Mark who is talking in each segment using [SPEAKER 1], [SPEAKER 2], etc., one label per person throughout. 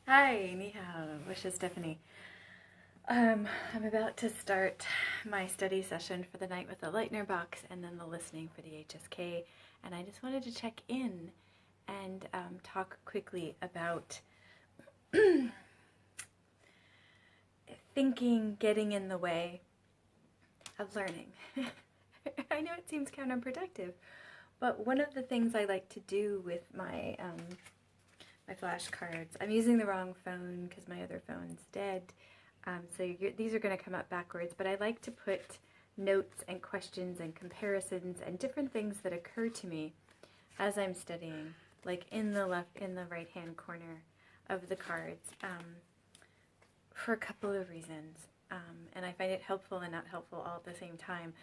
[SPEAKER 1] Hi, ni hao, Wishes Stephanie. I'm about to start my study session for the night with the Lightner box and then the listening for the HSK, and I just wanted to check in and talk quickly about thinking getting in the way of learning. I know it seems counterproductive, but one of the things I like to do with my my flashcards. I'm using the wrong phone because my other phone's dead. These are going to come up backwards, but I like to put notes and questions and comparisons and different things that occur to me as I'm studying, like in the right hand corner of the cards, for a couple of reasons. And I find it helpful and not helpful all at the same time.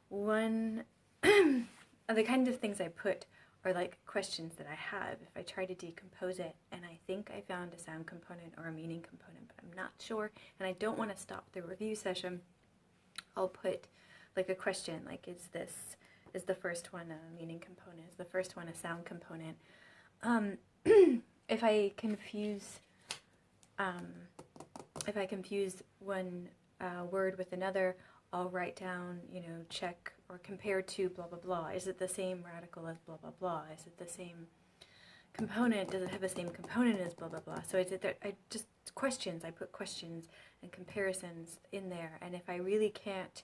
[SPEAKER 1] One of the kind of things I put are like questions that I have. If I try to decompose it and I think I found a sound component or a meaning component, but I'm not sure, and I don't want to stop the review session, I'll put like a question, like is the first one a meaning component? Is the first one a sound component? If I confuse one word with another, I'll write down, check or compare to blah, blah, blah. Is it the same radical as blah, blah, blah? Is it the same component? Does it have the same component as blah, blah, blah? So questions. I put questions and comparisons in there. And if I really can't,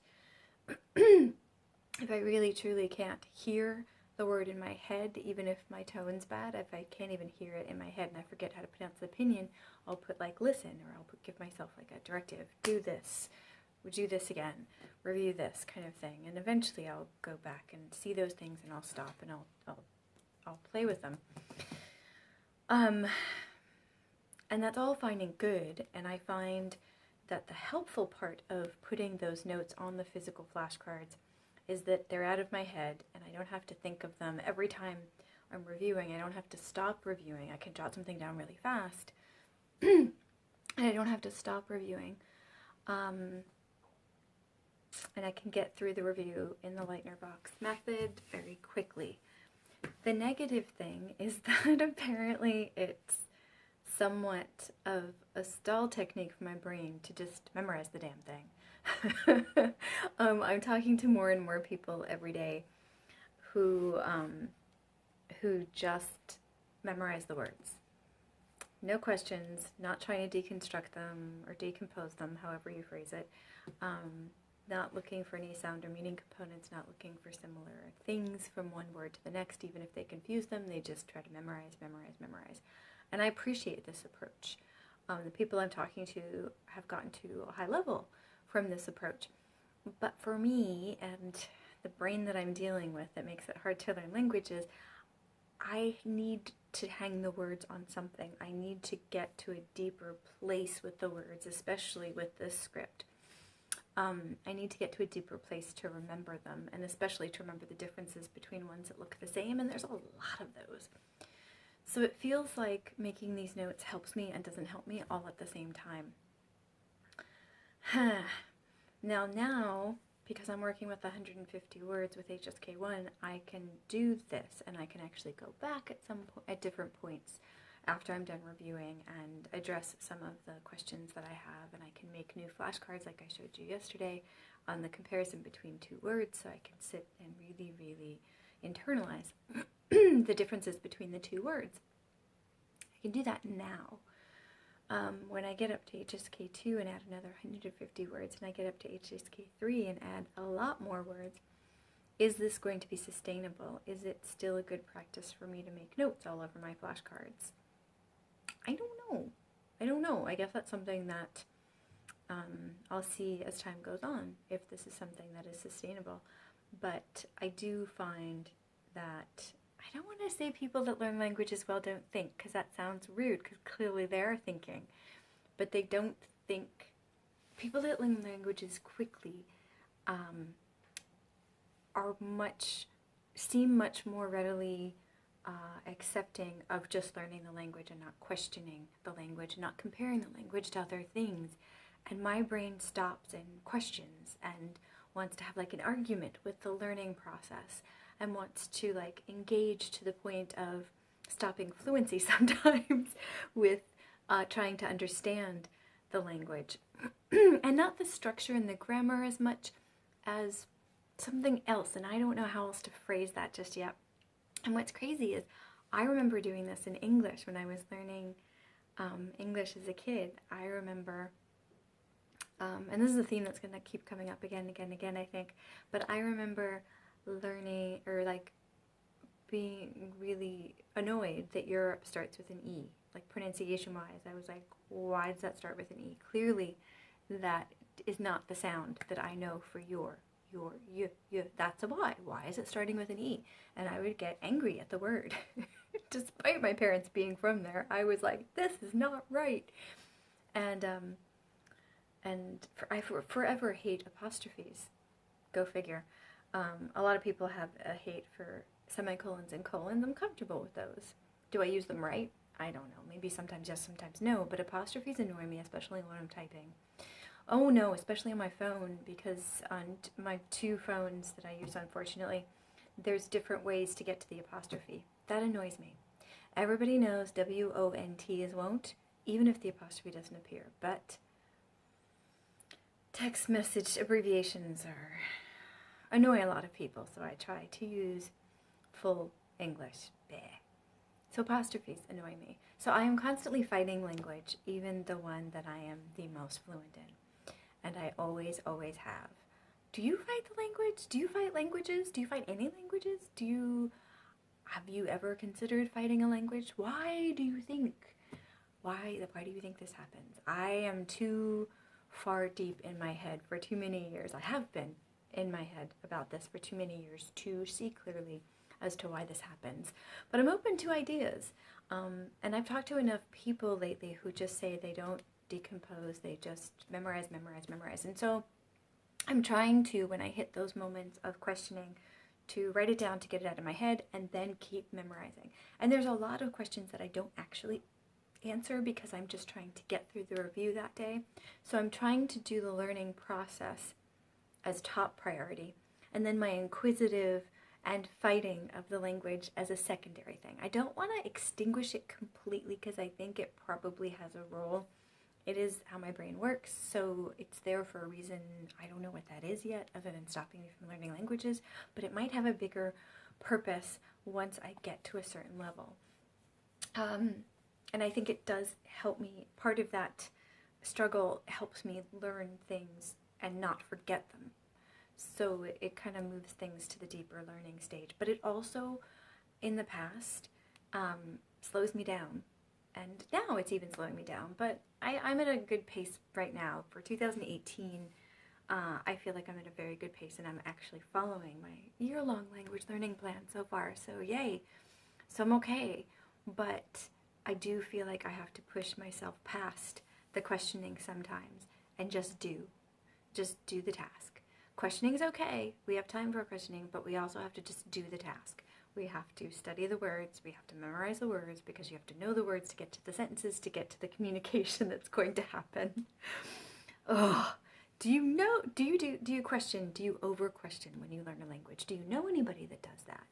[SPEAKER 1] if I really truly can't hear the word in my head, even if my tone's bad, if I can't even hear it in my head and I forget how to pronounce the opinion, I'll put like listen, or give myself like a directive, do this, would do this again, review this kind of thing, and eventually I'll go back and see those things and I'll stop and I'll play with them. And that's all fine and good, and I find that the helpful part of putting those notes on the physical flashcards is that they're out of my head and I don't have to think of them every time I'm reviewing. I don't have to stop reviewing. I can jot something down really fast and I don't have to stop reviewing. And I can get through the review in the Lightner box method very quickly. The negative thing is that apparently it's somewhat of a stall technique for my brain to just memorize the damn thing. I'm talking to more and more people every day who just memorize the words. No questions, not trying to deconstruct them or decompose them, however you phrase it. Not looking for any sound or meaning components, not looking for similar things from one word to the next. Even if they confuse them, they just try to memorize. And I appreciate this approach. The people I'm talking to have gotten to a high level from this approach. But for me, and the brain that I'm dealing with that makes it hard to learn languages, I need to hang the words on something. I need to get to a deeper place with the words, especially with this script. I need to get to a deeper place to remember them, and especially to remember the differences between ones that look the same, and there's a lot of those. So it feels like making these notes helps me and doesn't help me all at the same time. Now, because I'm working with 150 words with HSK1, I can do this, and I can actually go back at different points after I'm done reviewing and address some of the questions that I have, and I can make new flashcards like I showed you yesterday on the comparison between two words, so I can sit and really, really internalize the differences between the two words. I can do that now. When I get up to HSK2 and add another 150 words, and I get up to HSK3 and add a lot more words, is this going to be sustainable? Is it still a good practice for me to make notes all over my flashcards? I don't know. I guess that's something that I'll see as time goes on, if this is something that is sustainable. But I do find that I don't want to say people that learn languages well don't think, because that sounds rude, because clearly they're thinking. But they don't think. People that learn languages quickly seem much more readily accepting of just learning the language and not questioning the language, not comparing the language to other things. And my brain stops and questions and wants to have like an argument with the learning process and wants to like engage to the point of stopping fluency sometimes with trying to understand the language. And not the structure and the grammar as much as something else. And I don't know how else to phrase that just yet. And what's crazy is I remember doing this in English when I was learning English as a kid. I remember, and this is a theme that's going to keep coming up again and again and again, I think, but I remember learning, or like being really annoyed that Europe starts with an E. Like pronunciation-wise, I was like, why does that start with an E? Clearly, that is not the sound that I know for your, you. That's a Y. Why is it starting with an E? And I would get angry at the word. Despite my parents being from there, I was like, this is not right. And I forever hate apostrophes. Go figure. A lot of people have a hate for semicolons and colons. I'm comfortable with those. Do I use them right? I don't know. Maybe sometimes yes, sometimes no. But apostrophes annoy me, especially when I'm typing. Oh no, especially on my phone, because on my two phones that I use, unfortunately, there's different ways to get to the apostrophe. That annoys me. Everybody knows W-O-N-T is won't, even if the apostrophe doesn't appear. But text message abbreviations annoy a lot of people, so I try to use full English. Bleh. So apostrophes annoy me. So I am constantly fighting language, even the one that I am the most fluent in. And I always, always have. Do you fight the language? Do you fight languages? Do you fight any languages? Have you ever considered fighting a language? Why do you think? Why do you think this happens? I am too far deep in my head for too many years. I have been in my head about this for too many years to see clearly as to why this happens. But I'm open to ideas. And I've talked to enough people lately who just say they don't decompose, they just memorize. And so I'm trying to, when I hit those moments of questioning, to write it down to get it out of my head and then keep memorizing. And there's a lot of questions that I don't actually answer because I'm just trying to get through the review that day. So I'm trying to do the learning process as top priority, and then my inquisitive and fighting of the language as a secondary thing. I don't want to extinguish it completely because I think it probably has a role. It is how my brain works, so it's there for a reason. I don't know what that is yet, other than stopping me from learning languages, but it might have a bigger purpose once I get to a certain level. And I think it does help me. Part of that struggle helps me learn things and not forget them. So it kind of moves things to the deeper learning stage. But it also, in the past, slows me down. And now it's even slowing me down. But I'm at a good pace right now. For 2018, I feel like I'm at a very good pace, and I'm actually following my year-long language learning plan so far. So yay. So I'm okay. But I do feel like I have to push myself past the questioning sometimes and just do the task. Questioning is okay. We have time for questioning, but we also have to just do the task. We have to study the words. We have to memorize the words because you have to know the words to get to the sentences, to get to the communication that's going to happen. Oh, do you question, do you over question when you learn a language? Do you know anybody that does that?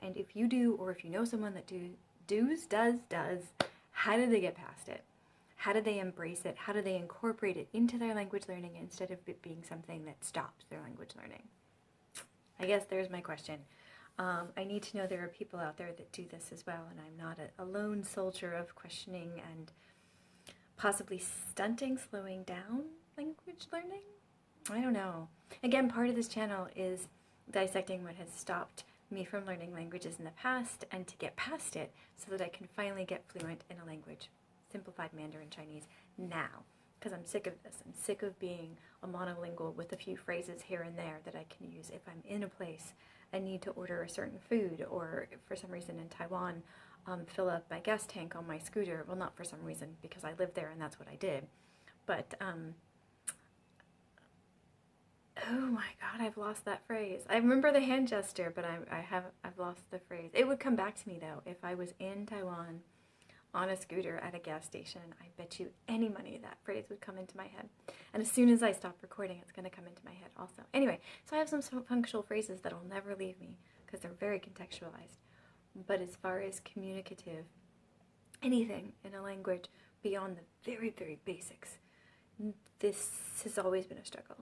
[SPEAKER 1] And if you do, or if you know someone that does, how do they get past it? How do they embrace it? How do they incorporate it into their language learning instead of it being something that stops their language learning? I guess there's my question. I need to know there are people out there that do this as well, and I'm not a lone soldier of questioning and possibly slowing down language learning? I don't know. Again, part of this channel is dissecting what has stopped me from learning languages in the past and to get past it so that I can finally get fluent in a language. Simplified Mandarin Chinese now, because I'm sick of this. I'm sick of being a monolingual with a few phrases here and there that I can use if I'm in a place and need to order a certain food, or for some reason in Taiwan, fill up my gas tank on my scooter. Well, not for some reason, because I lived there and that's what I did. But, oh my God, I've lost that phrase. I remember the hand gesture, but I've lost the phrase. It would come back to me though if I was in Taiwan on a scooter at a gas station. I bet you any money that phrase would come into my head. And as soon as I stop recording, it's going to come into my head also. Anyway, so I have some functional phrases that will never leave me because they're very contextualized. But as far as communicative, anything in a language beyond the very, very basics, this has always been a struggle.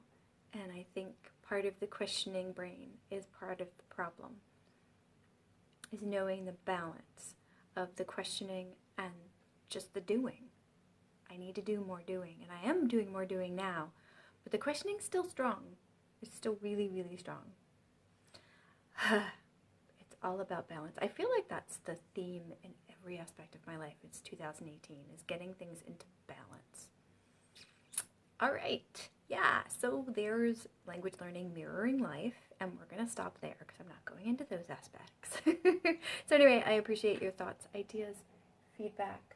[SPEAKER 1] And I think part of the questioning brain is part of the problem, is knowing the balance of the questioning and just the doing. I need to do more doing, and I am doing more doing now, but the questioning's still strong. It's still really, really strong. It's all about balance. I feel like that's the theme in every aspect of my life. It's 2018, is getting things into balance. All right, yeah, so there's language learning mirroring life, and we're going to stop there because I'm not going into those aspects. So anyway, I appreciate your thoughts, ideas, feedback.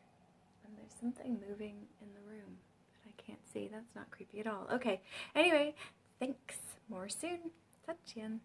[SPEAKER 1] And there's something moving in the room that I can't see. That's not creepy at all. Okay, anyway, thanks. More soon. Satchian.